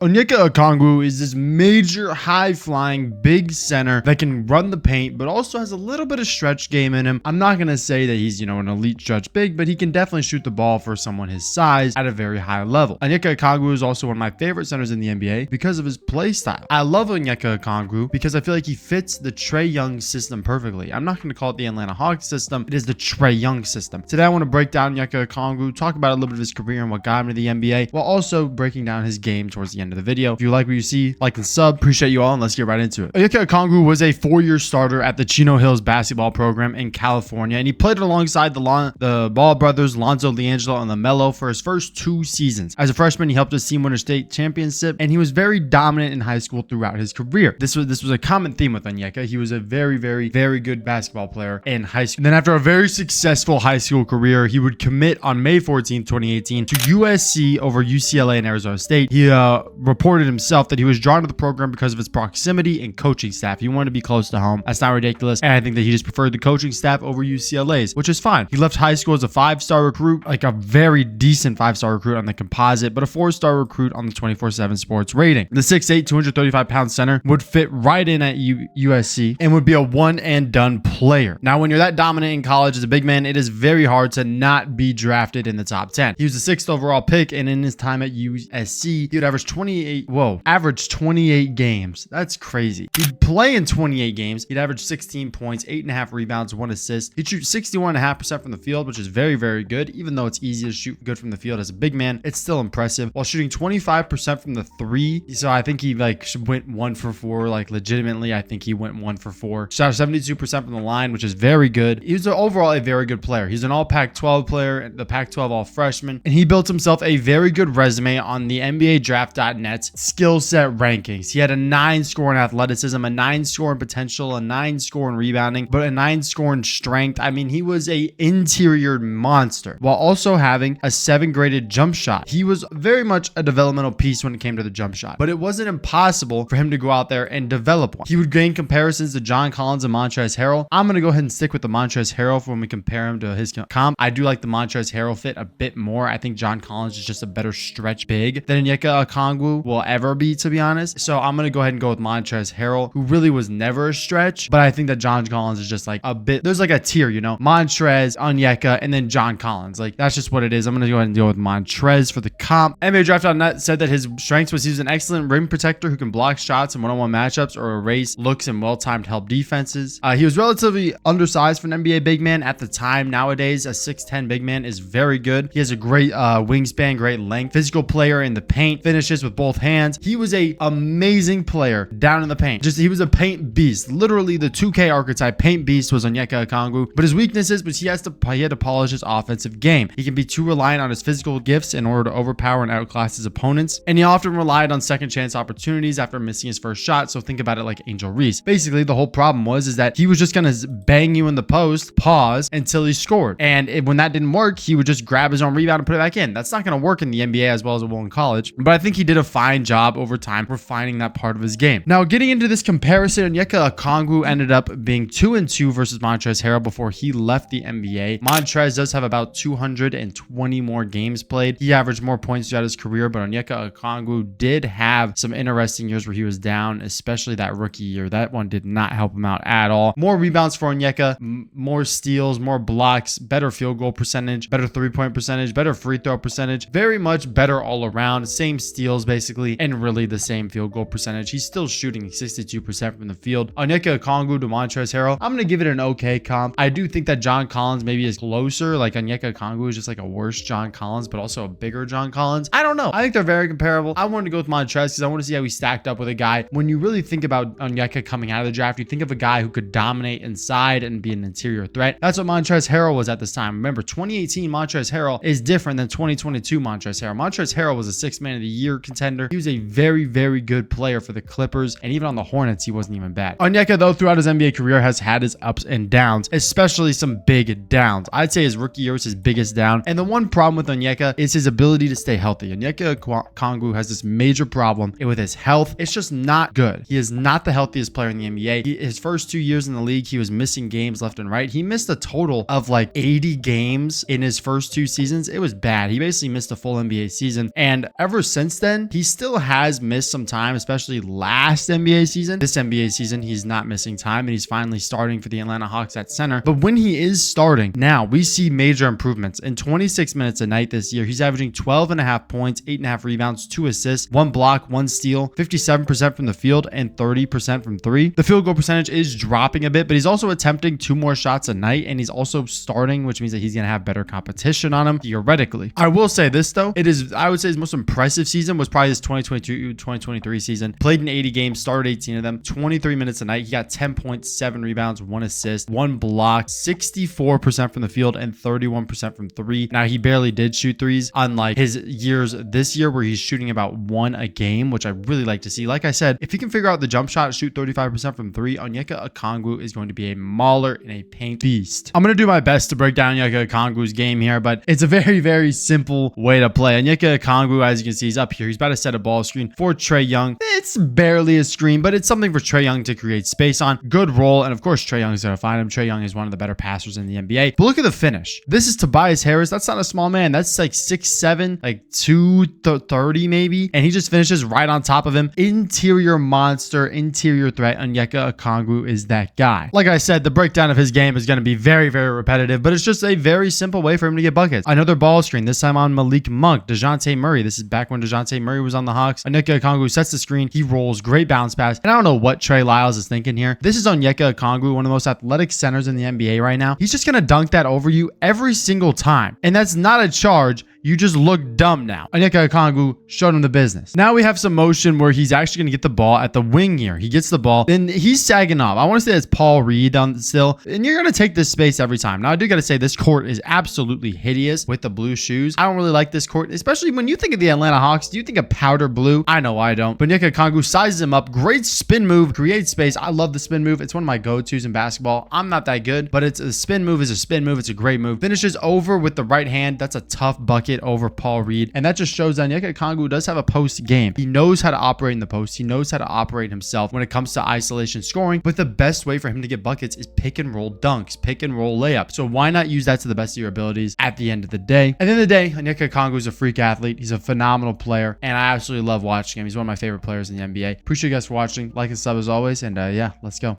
Onyeka Okongwu is this major high-flying big center that can run the paint, but also has a little bit of stretch game in him. I'm not going to say that he's, an elite stretch big, but he can definitely shoot the ball for someone his size at a very high level. Onyeka Okongwu is also one of my favorite centers in the NBA because of his play style. I love Onyeka Okongwu because I feel like he fits the Trae Young system perfectly. I'm not going to call it the Atlanta Hawks system. It is the Trae Young system. Today, I want to break down Onyeka Okongwu, talk about a little bit of his career and what got him to the NBA, while also breaking down his game towards the end of the video. If you like what you see, like and sub. Appreciate you all, and let's get right into it. Onyeka Okongwu was a 4-year starter at the Chino Hills basketball program in California, and he played alongside the Ball brothers, Lonzo LiAngelo and LaMelo, for his first 2 seasons. As a freshman, he helped his team win a state championship, and he was very dominant in high school throughout his career. This was a common theme with Onyeka. He was a very, very, very good basketball player in high school. And then after a very successful high school career, he would commit on May 14, 2018 to USC over UCLA and Arizona State. He reported himself that he was drawn to the program because of its proximity and coaching staff. He wanted to be close to home. That's not ridiculous. And I think that he just preferred the coaching staff over UCLA's, which is fine. He left high school as a 5-star recruit, like a very decent 5-star recruit on the composite, but a 4-star recruit on the 24/7 sports rating. The 6'8", 235-pound center would fit right in at USC and would be a one-and-done player. Now, when you're that dominant in college as a big man, it is very hard to not be drafted in the top 10. He was the 6th overall pick, and in his time at USC, he would average 28 games. That's crazy. He'd play in 28 games. He'd average 16 points, 8.5 rebounds, 1 assist. He'd shoot 61.5% from the field, which is very, very good. Even though it's easy to shoot good from the field as a big man, it's still impressive. While shooting 25% from the 3. So I think he went 1 for 4. Legitimately, I think he went 1 for 4. Shot 72% from the line, which is very good. He was overall a very good player. He's an all Pac-12 player, the Pac-12 all freshman, and he built himself a very good resume on the NBA Draft.net's skill set rankings. He had a 9 score in athleticism, a 9 score in potential, a 9 score in rebounding, but a 9 score in strength. I mean, he was a interior monster while also having a 7 graded jump shot. He was very much a developmental piece when it came to the jump shot, but it wasn't impossible for him to go out there and develop one. He would gain comparisons to John Collins and Montrezl Harrell. I'm going to go ahead and stick with the Montrezl Harrell when we compare him to his comp. I do like the Montrezl Harrell fit a bit more. I think John Collins is just a better stretch big than Onyeka Okongwu will ever be, to be honest. So I'm going to go ahead and go with Montrezl Harrell, who really was never a stretch, but I think that John Collins is just like a bit, there's like a tier, Montrez, Onyeka, and then John Collins. That's just what it is. I'm going to go ahead and go with Montrez for the comp. NBA Draft.net said that his strengths was he was an excellent rim protector who can block shots in one-on-one matchups or erase looks and well-timed help defenses. He was relatively undersized for an NBA big man at the time. Nowadays, a 6'10" big man is very good. He has a great wingspan, great length, physical player in the paint, finishes with both hands. He was a amazing player down in the paint. He was a paint beast. Literally the 2K archetype paint beast was Onyeka Okongwu. But his weaknesses was he had to polish his offensive game. He can be too reliant on his physical gifts in order to overpower and outclass his opponents. And he often relied on second chance opportunities after missing his first shot. So think about it like Angel Reese. Basically, the whole problem is that he was just going to bang you in the post, pause until he scored. And when that didn't work, he would just grab his own rebound and put it back in. That's not going to work in the NBA as well as it will in college. But I think he did a fine job over time refining that part of his game. Now, getting into this comparison, Onyeka Okongwu ended up being 2-2 versus Montrezl Harrell before he left the NBA. Montrez does have about 220 more games played. He averaged more points throughout his career, but Onyeka Okongwu did have some interesting years where he was down, especially that rookie year. That one did not help him out at all. More rebounds for Onyeka, more steals, more blocks, better field goal percentage, better 3-point percentage, better free throw percentage, very much better all around. Same steals basically, and really the same field goal percentage. He's still shooting 62% from the field. Onyeka Okongwu to Montrezl Harrell, I'm going to give it an okay comp. I do think that John Collins maybe is closer. Like Onyeka Okongwu is just like a worse John Collins, but also a bigger John Collins. I don't know. I think they're very comparable. I wanted to go with Montrez because I want to see how he stacked up with a guy. When you really think about Onyeka coming out of the draft, you think of a guy who could dominate inside and be an interior threat. That's what Montrezl Harrell was at this time. Remember, 2018 Montrezl Harrell is different than 2022 Montrezl Harrell. Montrezl Harrell was a 6th man of the year contender. He was a very, very good player for the Clippers, and even on the Hornets, he wasn't even bad. Onyeka, though, throughout his NBA career has had his ups and downs, especially some big downs. I'd say his rookie year was his biggest down. And the one problem with Onyeka is his ability to stay healthy. Onyeka Okongwu has this major problem with his health. It's just not good. He is not the healthiest player in the NBA. His first 2 years in the league, he was missing games left and right. He missed a total of like 80 games in his first 2 seasons. It was bad. He basically missed a full NBA season. And ever since then, He still has missed some time, especially last NBA season. This NBA season, he's not missing time, and he's finally starting for the Atlanta Hawks at center. But when he is starting, now we see major improvements. In 26 minutes a night this year, he's averaging 12.5 points, 8.5 rebounds, 2 assists, 1 block, 1 steal, 57% from the field, and 30% from 3. The field goal percentage is dropping a bit, but he's also attempting 2 more shots a night, and he's also starting, which means that he's going to have better competition on him, theoretically. I will say this, though. I would say his most impressive season was probably his 2022-2023 season. Played in 80 games, started 18 of them, 23 minutes a night. He got 10 points, 7 rebounds, 1 assist, 1 block, 64% from the field, and 31% from 3. Now, he barely did shoot threes, unlike his years this year where he's shooting about 1 a game, which I really like to see. Like I said, if he can figure out the jump shot, shoot 35% from 3, Onyeka Okongwu is going to be a mauler and a paint beast. I'm going to do my best to break down Onyeka Okongwu's game here, but it's a very, very simple way to play. Onyeka Okongwu, as you can see, he's up here. He's about to set a ball screen for Trae Young. It's barely a screen, but it's something for Trae Young to create space on. Good roll, and of course, Trae Young is going to find him. Trae Young is one of the better passers in the NBA. But look at the finish. This is Tobias Harris. That's not a small man. That's like 6'7", like 230 maybe, and he just finishes right on top of him. Interior monster, interior threat. Onyeka Okongwu is that guy. Like I said, the breakdown of his game is going to be very, very repetitive, but it's just a very simple way for him to get buckets. Another ball screen, this time on Malik Monk. DeJounte Murray. This is back when DeJounte Murray was on the Hawks. Onyeka Okongwu sets the screen. He rolls. Great bounce pass. And I don't know what Trey Lyles is thinking here. This is Onyeka Okongwu, one of the most athletic centers in the NBA right now. He's just going to dunk that over you every single time. And that's not a charge. You just look dumb now. Onyeka Okongwu showed him the business. Now we have some motion where he's actually going to get the ball at the wing here. He gets the ball. Then he's sagging off. I want to say it's Paul Reed on still. And you're going to take this space every time. Now I do got to say this court is absolutely hideous with the blue shoes. I don't really like this court, especially when you think of the Atlanta Hawks. Do you think of powder blue? I know I don't. But Onyeka Okongwu sizes him up. Great spin move. Creates space. I love the spin move. It's one of my go-tos in basketball. I'm not that good, but it's a spin move is a spin move. It's a great move. Finishes over with the right hand. That's a tough bucket over Paul Reed. And that just shows that Onyeka Okongwu does have a post game. He knows how to operate in the post. He knows how to operate himself when it comes to isolation scoring. But the best way for him to get buckets is pick and roll dunks, pick and roll layups. So why not use that to the best of your abilities at the end of the day? At the end of the day, Onyeka Okongwu is a freak athlete. He's a phenomenal player. And I absolutely love watching him. He's one of my favorite players in the NBA. Appreciate you guys for watching. Like and sub as always. And yeah, let's go.